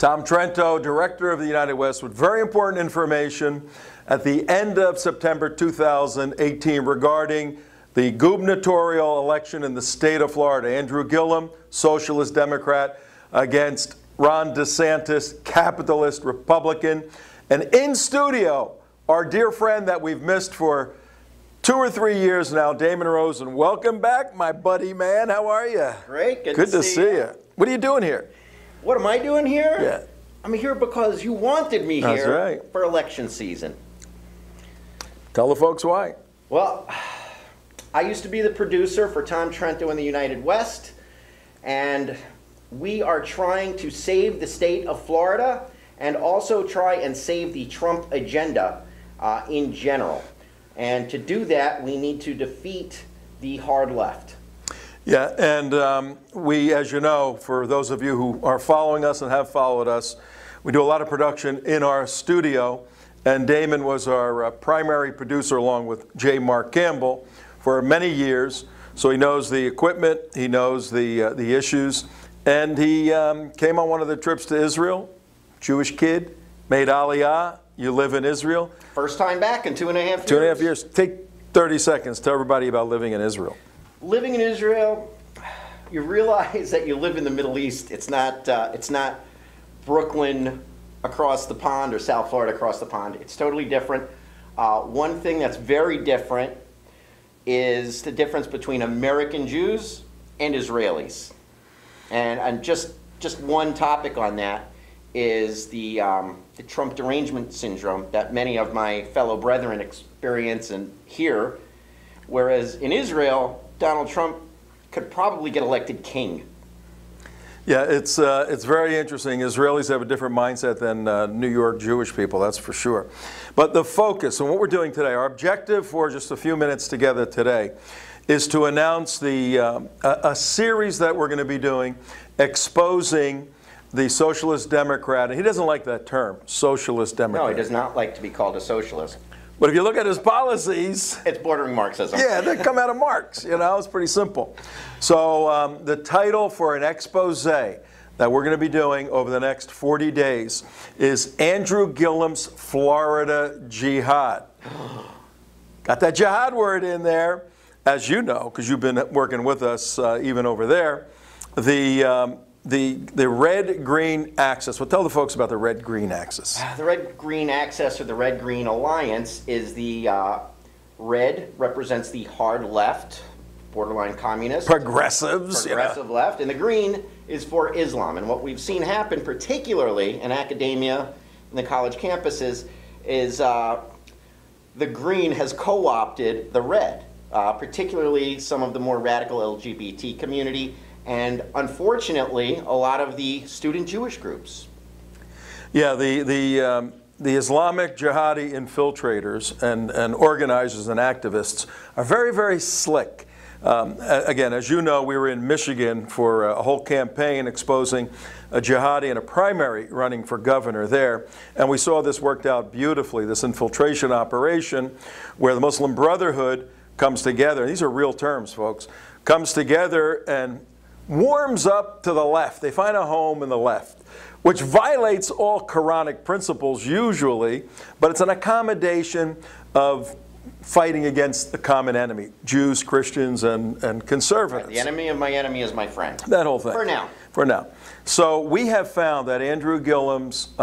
Tom Trento, Director of the United West, with very important information at the end of September 2018 regarding the gubernatorial election in the state of Florida. Andrew Gillum, Socialist Democrat, against Ron DeSantis, capitalist Republican. And in studio, our dear friend that we've missed for 2 or 3 years now, Damon Rosen. Welcome back, my buddy man. How are you? Great. Good to see you. What are you doing here? What am I doing here? Yeah. I'm here because you wanted me That's here right. for election season. Tell the folks why. Well, I used to be the producer for Tom Trento in the United West, and we are trying to save the state of Florida and also try and save the Trump agenda in general. And to do that, we need to defeat the hard left. Yeah, and we, as you know, for those of you who are following us and have followed us, we do a lot of production in our studio, and Damon was our primary producer along with J. Mark Campbell for many years, so he knows the equipment, he knows the issues, and he came on one of the trips to Israel, Jewish kid, made Aliyah. You live in Israel. First time back in 2.5 years. 2.5 years. Take 30 seconds. Tell everybody about living in Israel. Living in Israel, you realize that you live in the Middle East. It's not Brooklyn across the pond or South Florida across the pond. It's totally different. One thing that's very different is the difference between American Jews and Israelis. And just one topic on that is the Trump derangement syndrome that many of my fellow brethren experience and hear, whereas in Israel, Donald Trump could probably get elected king. Yeah, it's very interesting. Israelis have a different mindset than New York Jewish people, that's for sure. But the focus and what we're doing today, our objective for just a few minutes together today, is to announce a series that we're going to be doing exposing the Socialist Democrat, and he doesn't like that term, Socialist Democrat. No, he does not like to be called a socialist. But if you look at his policies, it's bordering Marxism. Yeah, they come out of Marx. You know, it's pretty simple. So the title for an expose that we're going to be doing over the next 40 days is Andrew Gillum's Florida Jihad. Got that jihad word in there, as you know, because you've been working with us even over there. The red-green axis. Well, tell the folks about the red-green axis. The red-green axis, or the red-green alliance, is the red represents the hard left, borderline communist. Progressives. Progressive left. And the green is for Islam. And what we've seen happen, particularly in academia, in the college campuses, is the green has co-opted the red, particularly some of the more radical LGBT community, and unfortunately, a lot of the student Jewish groups. Yeah, the Islamic jihadi infiltrators and organizers and activists are very, very slick. Again, as you know, we were in Michigan for a whole campaign exposing a jihadi in a primary running for governor there. And we saw this worked out beautifully, this infiltration operation where the Muslim Brotherhood comes together. These are real terms, folks. Comes together and warms up to the left. They find a home in the left, which violates all Quranic principles usually, but it's an accommodation of fighting against the common enemy, Jews, Christians, and conservatives. Right, the enemy of my enemy is my friend. That whole thing. For now. For now. So we have found that Andrew Gillum's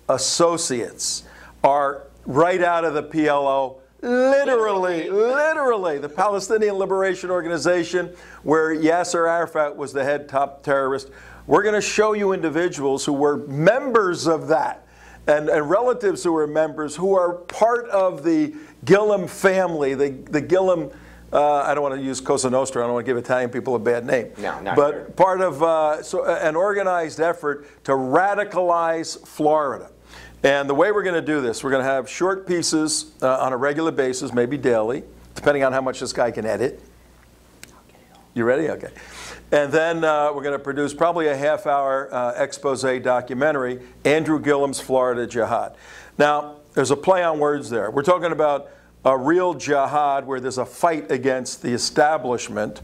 associates are right out of the PLO. Literally, the Palestinian Liberation Organization, where Yasser Arafat was the head top terrorist. We're going to show you individuals who were members of that and relatives who were members who are part of the Gillum family, the Gillum, I don't want to use Cosa Nostra, I don't want to give Italian people a bad name. No, not but fair. Part of an organized effort to radicalize Florida. And the way we're going to do this, we're going to have short pieces on a regular basis, maybe daily, depending on how much this guy can edit. You ready? Okay. And then we're going to produce probably a half-hour expose documentary, Andrew Gillum's Florida Jihad. Now, there's a play on words there. We're talking about a real jihad where there's a fight against the establishment,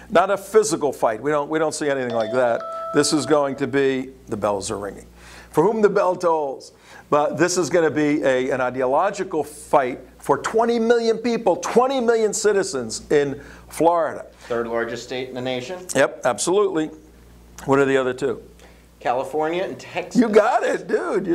not a physical fight. We don't see anything like that. This is going to be, the bells are ringing. for whom the bell tolls. But this is going to be an ideological fight for 20 million people, 20 million citizens in Florida. Third largest state in the nation. Yep, absolutely. What are the other two? California and Texas. You got it, dude.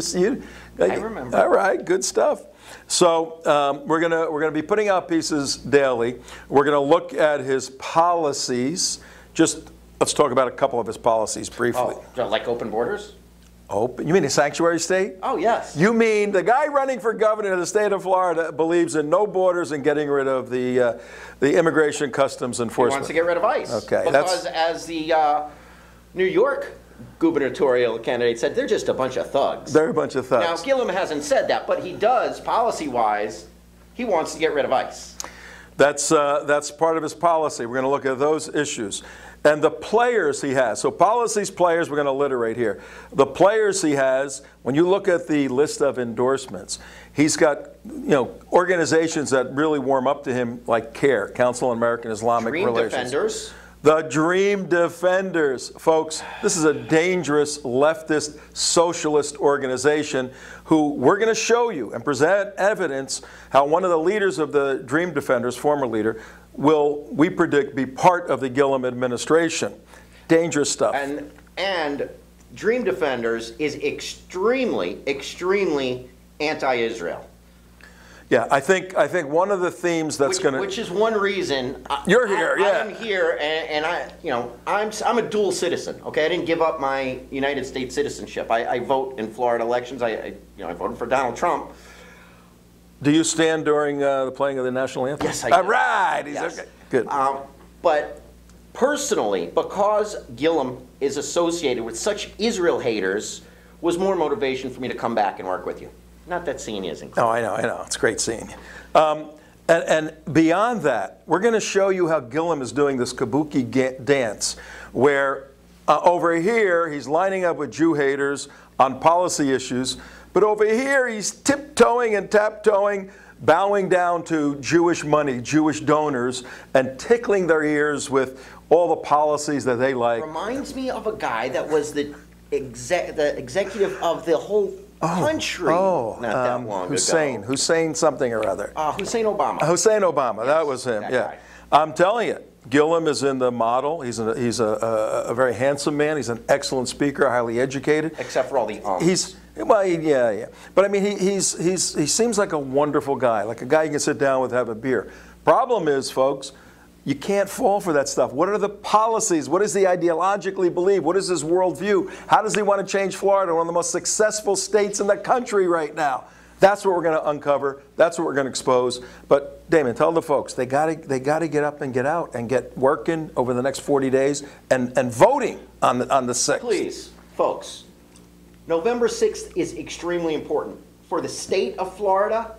I remember. All right, good stuff. So we're gonna be putting out pieces daily. We're gonna look at his policies. Let's talk about a couple of his policies briefly. Oh, like open borders? Open? You mean a sanctuary state? Oh, yes. You mean the guy running for governor of the state of Florida believes in no borders and getting rid of the immigration customs enforcement? He wants to get rid of ICE. Okay, because as the New York gubernatorial candidate said, they're just a bunch of thugs. They're a bunch of thugs. Now, Gillum hasn't said that, but he does, policy-wise, he wants to get rid of ICE. That's part of his policy. We're going to look at those issues. And the players he has. So policies, players, we're going to alliterate here. The players he has, when you look at the list of endorsements, he's got organizations that really warm up to him, like CARE, Council on American Islamic Relations. Dream Defenders. The Dream Defenders. Folks, this is a dangerous leftist socialist organization who we're going to show you and present evidence how one of the leaders of the Dream Defenders, former leader, will, we predict, be part of the Gillum administration. Dangerous stuff. And Dream Defenders is extremely, extremely anti-Israel. Yeah, I think one of the themes that's going to, which is one reason you're here. I'm here, and I'm a dual citizen. Okay, I didn't give up my United States citizenship. I vote in Florida elections. I voted for Donald Trump. Do you stand during the playing of the national anthem? Yes, I do. All right. Yes. Okay. Good. But personally, because Gillum is associated with such Israel haters, was more motivation for me to come back and work with you. Not that seeing you isn't clear. Oh, I know. It's great seeing you. And beyond that, we're going to show you how Gillum is doing this kabuki dance, where over here he's lining up with Jew haters on policy issues, but over here he's tiptoeing and taptoeing, bowing down to Jewish money, Jewish donors, and tickling their ears with all the policies that they like. Reminds me of a guy that was the executive of the whole country not that long ago. Hussein something or other. Hussein Obama. Hussein Obama, yes, that was him, yeah. Guy. I'm telling you, Gillum is in the model. He's a very handsome man. He's an excellent speaker, highly educated. Except for all the yeah. But I mean, he seems like a wonderful guy, like a guy you can sit down with, have a beer. Problem is, folks, you can't fall for that stuff. What are the policies? What does he ideologically believe? What is his worldview? How does he want to change Florida, one of the most successful states in the country right now? That's what we're going to uncover. That's what we're going to expose. But Damon, tell the folks they got to get up and get out and get working over the next 40 days and voting on the 6th. Please, folks, November 6th is extremely important for the state of Florida.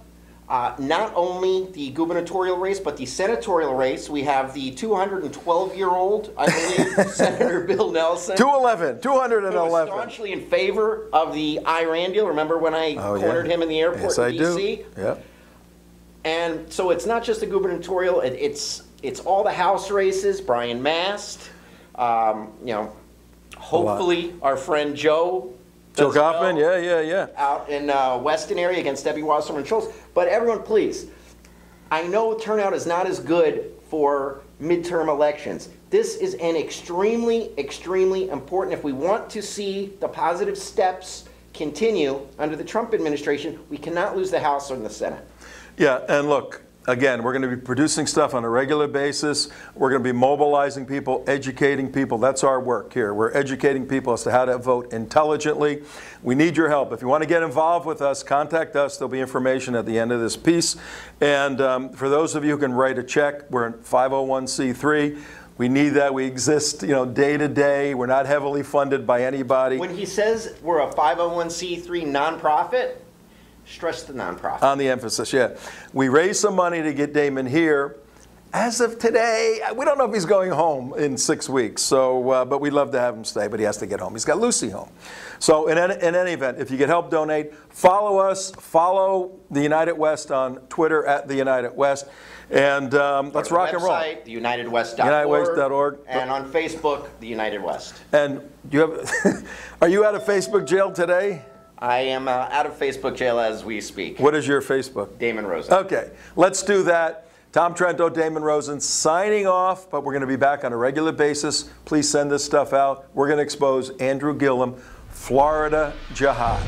Not only the gubernatorial race, but the senatorial race. We have the 212-year-old, I believe, Senator Bill Nelson. 211. Who was staunchly in favor of the Iran deal. Remember when I cornered him in the airport in D.C.? Do. Yeah. And so it's not just the gubernatorial. It's all the House races. Brian Mast. Hopefully our friend Joe Kaufman, yeah. Out in Weston area against Debbie Wasserman Schultz. But everyone, please, I know turnout is not as good for midterm elections. This is an extremely, extremely important. If we want to see the positive steps continue under the Trump administration, we cannot lose the House or the Senate. Yeah, and look, again, we're going to be producing stuff on a regular basis. We're going to be mobilizing people, educating people. That's our work here. We're educating people as to how to vote intelligently. We need your help. If you want to get involved with us, contact us. There'll be information at the end of this piece. And for those of you who can write a check, we're in 501c3. We need that. We exist, day to day. We're not heavily funded by anybody. When he says we're a 501c3 nonprofit, stress the nonprofit. On the emphasis, yeah. We raised some money to get Damon here. as of today, we don't know if he's going home in 6 weeks. So, but we'd love to have him stay, but he has to get home. He's got Lucy home. So in any event, if you could help donate, follow us. Follow the United West on Twitter at the United West. And let's rock and roll. Website, theunitedwest.org. UnitedWest.org. And on Facebook, The United West. And do you have, are you out of Facebook jail today? I am out of Facebook jail as we speak. What is your Facebook? Damon Rosen. Okay, let's do that. Tom Trento, Damon Rosen, signing off, but we're going to be back on a regular basis. Please send this stuff out. We're going to expose Andrew Gillum, Florida Jihad.